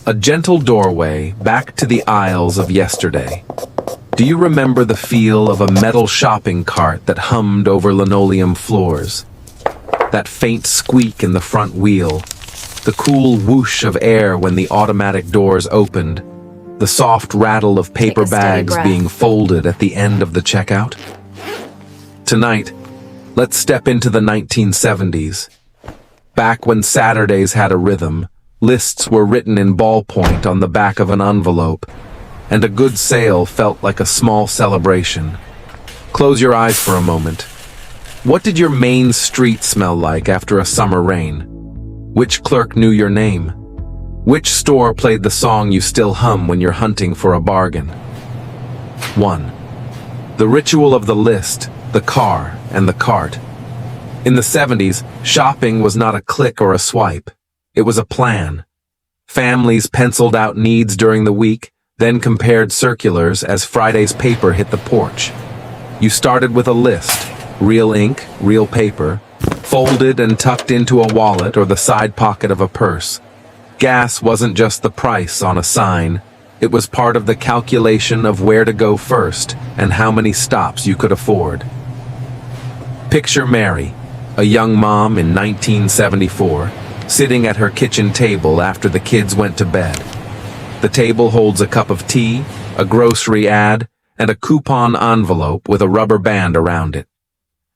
A gentle doorway back to the aisles of yesterday. Do you remember the feel of a metal shopping cart that hummed over linoleum floors? That faint squeak in the front wheel, the cool whoosh of air when the automatic doors opened, the soft rattle of paper bags being folded at the end of the checkout? Tonight, let's step into the 1970s. Back when Saturdays had a rhythm, lists were written in ballpoint on the back of an envelope, and a good sale felt like a small celebration. Close your eyes for a moment. What did your main street smell like after a summer rain? Which clerk knew your name? Which store played the song you still hum when you're hunting for a bargain? 1. The ritual of the list, the car, and the cart. In the 70s, shopping was not a click or a swipe. It was a plan. Families penciled out needs during the week, then compared circulars as Friday's paper hit the porch. You started with a list, real ink, real paper, folded and tucked into a wallet or the side pocket of a purse. Gas wasn't just the price on a sign. It was part of the calculation of where to go first and how many stops you could afford. Picture Mary, a young mom in 1974, sitting at her kitchen table after the kids went to bed. The table holds a cup of tea, a grocery ad, and a coupon envelope with a rubber band around it.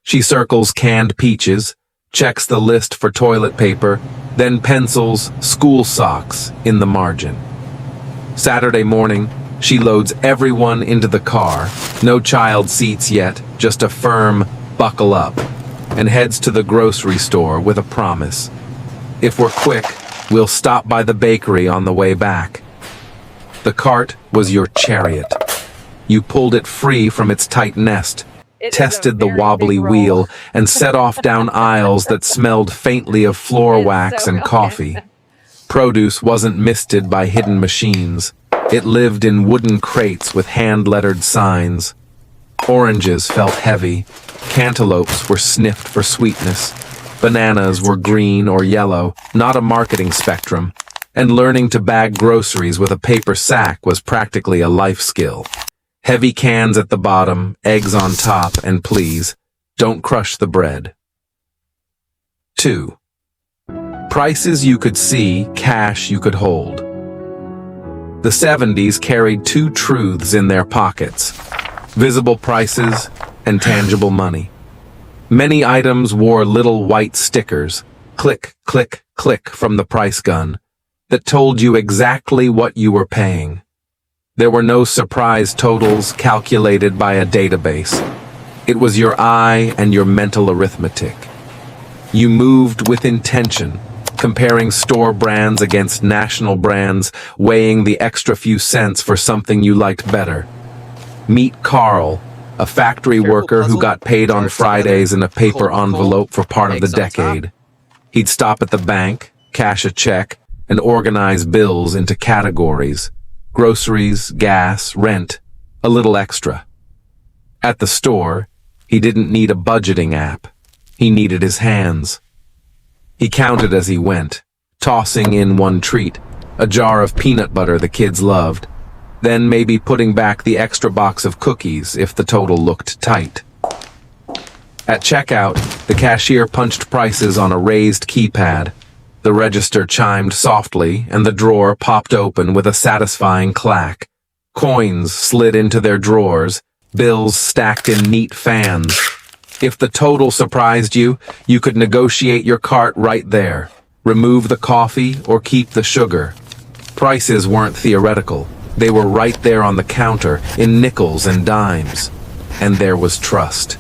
She circles canned peaches, checks the list for toilet paper, then pencils school socks in the margin. Saturday morning, she loads everyone into the car, no child seats yet, just a firm buckle up, and heads to the grocery store with a promise. If we're quick, we'll stop by the bakery on the way back. The cart was your chariot. You pulled it free from its tight nest, tested the wobbly wheel, and set off down aisles that smelled faintly of floor wax and coffee. Produce wasn't misted by hidden machines. It lived in wooden crates with hand-lettered signs. Oranges felt heavy. Cantaloupes were sniffed for sweetness. Bananas were green or yellow, not a marketing spectrum. And learning to bag groceries with a paper sack was practically a life skill. Heavy cans at the bottom, eggs on top, and please, don't crush the bread. 2. Prices you could see, cash you could hold. The 70s carried two truths in their pockets: visible prices and tangible money. Many items wore little white stickers, click, click, click from the price gun, that told you exactly what you were paying. There were no surprise totals calculated by a database. It was your eye and your mental arithmetic. You moved with intention, comparing store brands against national brands, weighing the extra few cents for something you liked better. Meet Carl, a factory worker who got paid on Fridays in a paper envelope for part of the decade. He'd stop at the bank, cash a check, and organize bills into categories: groceries, gas, rent, a little extra. At the store, he didn't need a budgeting app. He needed his hands. He counted as he went, tossing in one treat, a jar of peanut butter the kids loved, then maybe putting back the extra box of cookies if the total looked tight. At checkout, the cashier punched prices on a raised keypad. The register chimed softly, and the drawer popped open with a satisfying clack. Coins slid into their drawers, bills stacked in neat fans. If the total surprised you, you could negotiate your cart right there, remove the coffee or keep the sugar. Prices weren't theoretical. They were right there on the counter, in nickels and dimes. And there was trust.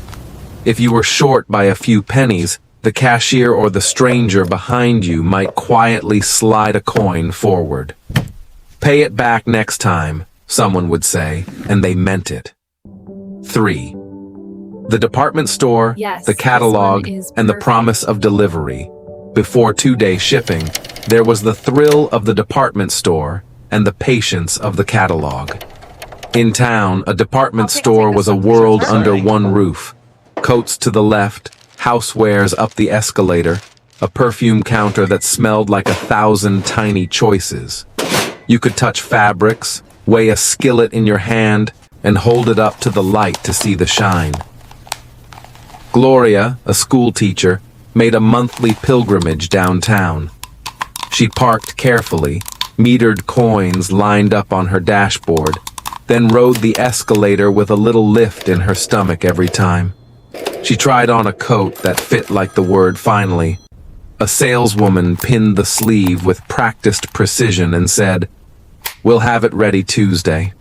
If you were short by a few pennies, the cashier or the stranger behind you might quietly slide a coin forward. "Pay it back next time," someone would say, and they meant it. 3. The department store, the catalog, and the promise of delivery. Before 2-day shipping, there was the thrill of the department store and the patience of the catalog. In town, a department store was a world under one roof. Coats to the left, housewares up the escalator, a perfume counter that smelled like 1,000 tiny choices. You could touch fabrics, weigh a skillet in your hand, and hold it up to the light to see the shine. Gloria, a school teacher, made a monthly pilgrimage downtown. She parked carefully, metered coins lined up on her dashboard, then rode the escalator with a little lift in her stomach every time. She tried on a coat that fit like the word finally. A saleswoman pinned the sleeve with practiced precision and said, "We'll have it ready Tuesday."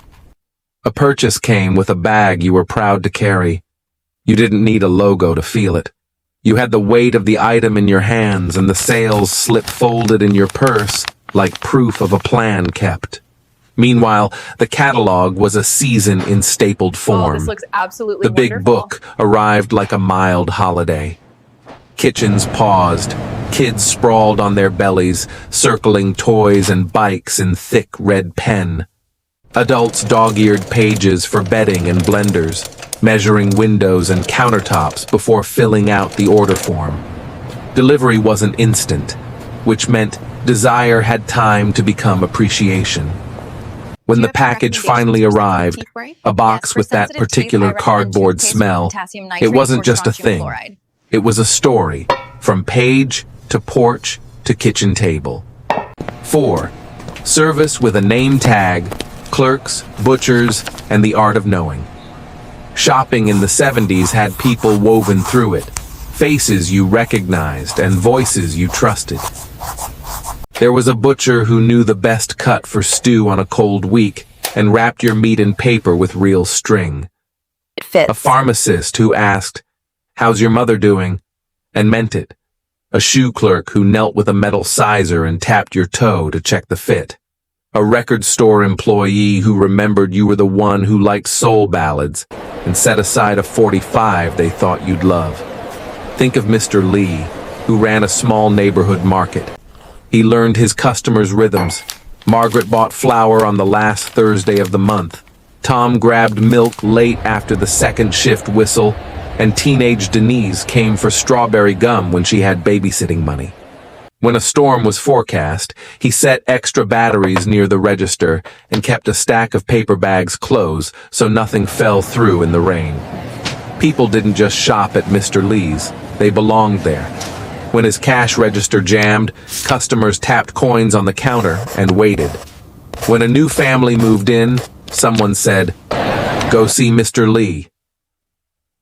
A purchase came with a bag you were proud to carry. You didn't need a logo to feel it. You had the weight of the item in your hands, and the sales slip folded in your purse like proof of a plan kept. Meanwhile, the catalog was a season in stapled form. Oh, this looks absolutely The big wonderful. book arrived like a mild holiday. Kitchens paused, kids sprawled on their bellies, circling toys and bikes in thick red pen. Adults dog-eared pages for bedding and blenders, measuring windows and countertops before filling out the order form. Delivery wasn't instant, which meant desire had time to become appreciation. When the package finally arrived, a box with that particular cardboard smell, it wasn't just a thing. It was a story, from page to porch to kitchen table. 4. Service with a name tag, clerks, butchers, and the art of knowing. Shopping in the 70s had people woven through it, faces you recognized and voices you trusted. There was a butcher who knew the best cut for stew on a cold week and wrapped your meat in paper with real string. It fits. A pharmacist who asked, "How's your mother doing?" and meant it. A shoe clerk who knelt with a metal sizer and tapped your toe to check the fit. A record store employee who remembered you were the one who liked soul ballads and set aside a 45 they thought you'd love. Think of Mr. Lee, who ran a small neighborhood market. He learned his customers' rhythms. Margaret bought flour on the last Thursday of the month. Tom grabbed milk late after the second shift whistle, and teenage Denise came for strawberry gum when she had babysitting money. When a storm was forecast, he set extra batteries near the register and kept a stack of paper bags close so nothing fell through in the rain. People didn't just shop at Mr. Lee's, they belonged there. When his cash register jammed, customers tapped coins on the counter and waited. When a new family moved in, someone said, "Go see Mr. Lee.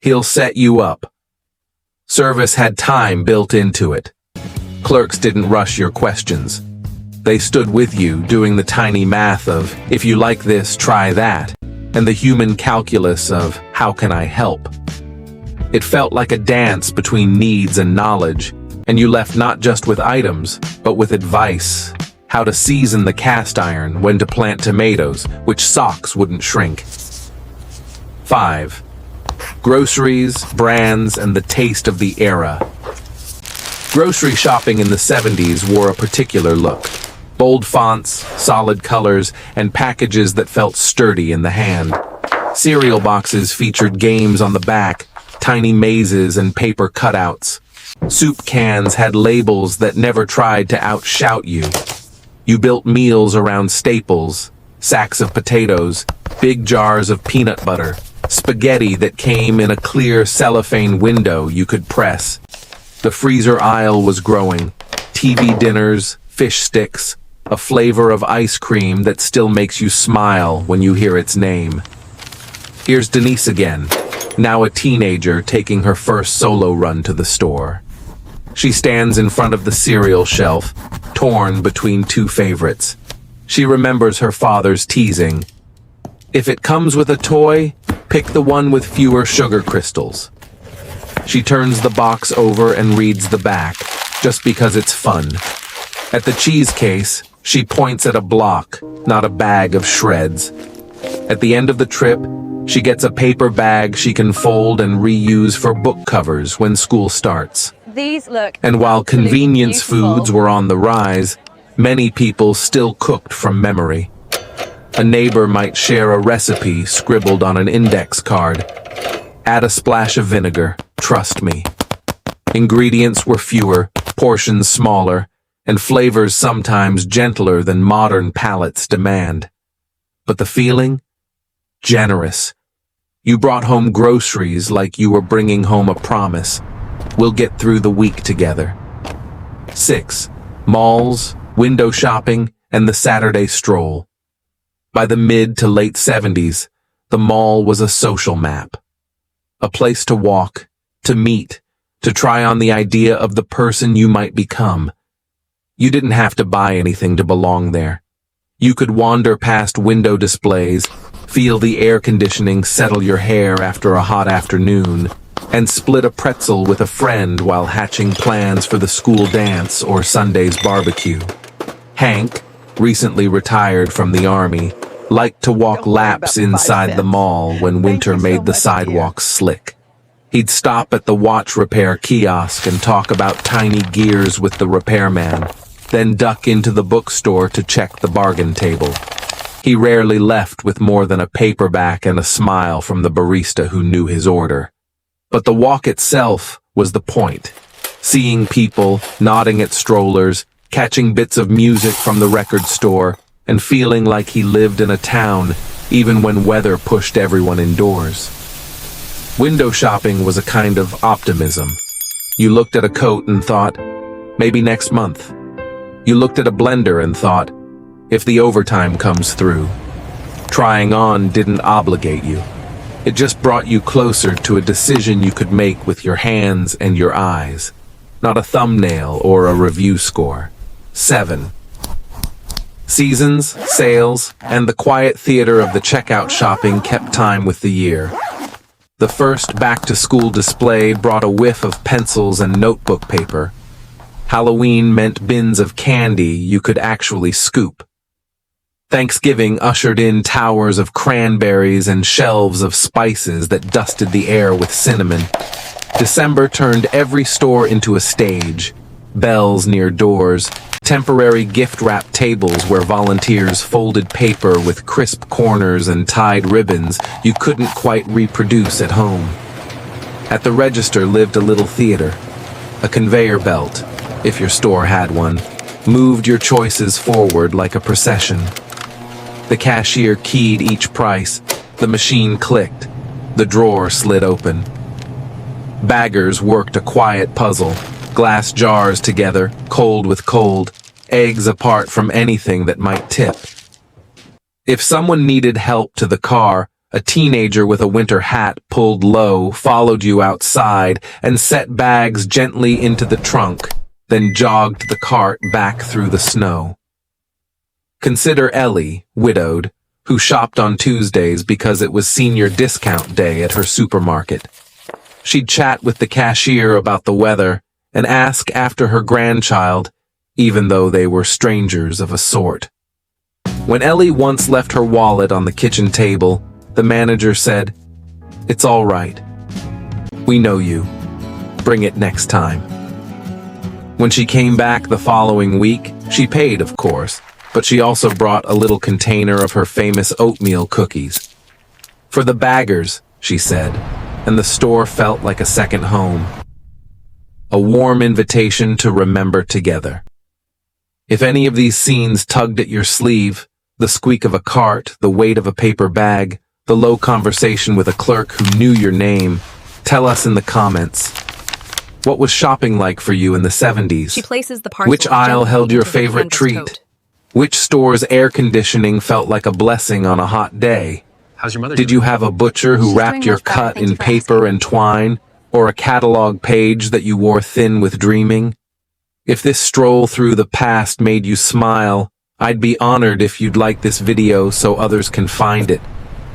He'll set you up." Service had time built into it. Clerks didn't rush your questions. They stood with you doing the tiny math of, "If you like this, try that," and the human calculus of, "How can I help?" It felt like a dance between needs and knowledge, and you left not just with items, but with advice. How to season the cast iron, when to plant tomatoes, which socks wouldn't shrink. 5. Groceries, brands, and the taste of the era. Grocery shopping in the 70s wore a particular look. Bold fonts, solid colors, and packages that felt sturdy in the hand. Cereal boxes featured games on the back, tiny mazes and paper cutouts. Soup cans had labels that never tried to outshout you. You built meals around staples, sacks of potatoes, big jars of peanut butter, spaghetti that came in a clear cellophane window you could press. The freezer aisle was growing. TV dinners, fish sticks, a flavor of ice cream that still makes you smile when you hear its name. Here's Denise again, now a teenager taking her first solo run to the store. She stands in front of the cereal shelf, torn between two favorites. She remembers her father's teasing. "If it comes with a toy, pick the one with fewer sugar crystals." She turns the box over and reads the back, just because it's fun. At the cheese case, she points at a block, not a bag of shreds. At the end of the trip, she gets a paper bag she can fold and reuse for book covers when school starts. These look And while convenience beautiful. foods were on the rise, many people still cooked from memory. A neighbor might share a recipe scribbled on an index card. Add a splash of vinegar, trust me. Ingredients were fewer, portions smaller, and flavors sometimes gentler than modern palates demand. But the feeling? Generous. You brought home groceries like you were bringing home a promise. We'll get through the week together. 6. Malls, window shopping, and the Saturday stroll. By the mid to late 70s, the mall was a social map. A place to walk, to meet, to try on the idea of the person you might become. You didn't have to buy anything to belong there. You could wander past window displays, feel the air conditioning settle your hair after a hot afternoon, and split a pretzel with a friend while hatching plans for the school dance or Sunday's barbecue. Hank, recently retired from the army, liked to walk laps inside the mall when winter made the sidewalks slick. He'd stop at the watch repair kiosk and talk about tiny gears with the repairman, then duck into the bookstore to check the bargain table. He rarely left with more than a paperback and a smile from the barista who knew his order. But the walk itself was the point. Seeing people, nodding at strollers, catching bits of music from the record store, and feeling like he lived in a town, even when weather pushed everyone indoors. Window shopping was a kind of optimism. You looked at a coat and thought, maybe next month. You looked at a blender and thought, if the overtime comes through. Trying on didn't obligate you. It just brought you closer to a decision you could make with your hands and your eyes, not a thumbnail or a review score. 7. Seasons, sales, and the quiet theater of the checkout shopping kept time with the year. The first back-to-school display brought a whiff of pencils and notebook paper. Halloween meant bins of candy you could actually scoop. Thanksgiving ushered in towers of cranberries and shelves of spices that dusted the air with cinnamon. December turned every store into a stage. Bells near doors, temporary gift-wrap tables where volunteers folded paper with crisp corners and tied ribbons you couldn't quite reproduce at home. At the register lived a little theater. A conveyor belt, if your store had one, moved your choices forward like a procession. The cashier keyed each price, the machine clicked, the drawer slid open. Baggers worked a quiet puzzle, glass jars together, cold with cold, eggs apart from anything that might tip. If someone needed help to the car, a teenager with a winter hat pulled low followed you outside and set bags gently into the trunk, then jogged the cart back through the snow. Consider Ellie, widowed, who shopped on Tuesdays because it was senior discount day at her supermarket. She'd chat with the cashier about the weather and ask after her grandchild, even though they were strangers of a sort. When Ellie once left her wallet on the kitchen table, the manager said, "It's all right. We know you. Bring it next time." When she came back the following week, she paid, of course, but she also brought a little container of her famous oatmeal cookies. For the baggers, she said, and the store felt like a second home. A warm invitation to remember together. If any of these scenes tugged at your sleeve, the squeak of a cart, the weight of a paper bag, the low conversation with a clerk who knew your name, tell us in the comments. What was shopping like for you in the 70s? She places the parcel Which aisle gently held your into her favorite canvas treat? coat. Which store's air conditioning felt like a blessing on a hot day? How's your mother Did doing? you have a butcher who She's wrapped doing your much better, cut thank in you for paper asking. and twine, or a catalog page that you wore thin with dreaming? If this stroll through the past made you smile, I'd be honored if you'd like this video so others can find it.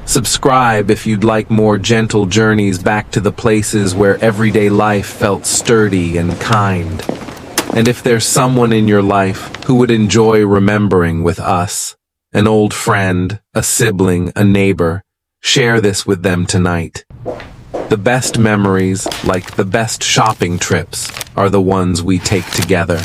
Subscribe if you'd like more gentle journeys back to the places where everyday life felt sturdy and kind. And if there's someone in your life who would enjoy remembering with us, an old friend, a sibling, a neighbor, share this with them tonight. The best memories, like the best shopping trips, are the ones we take together.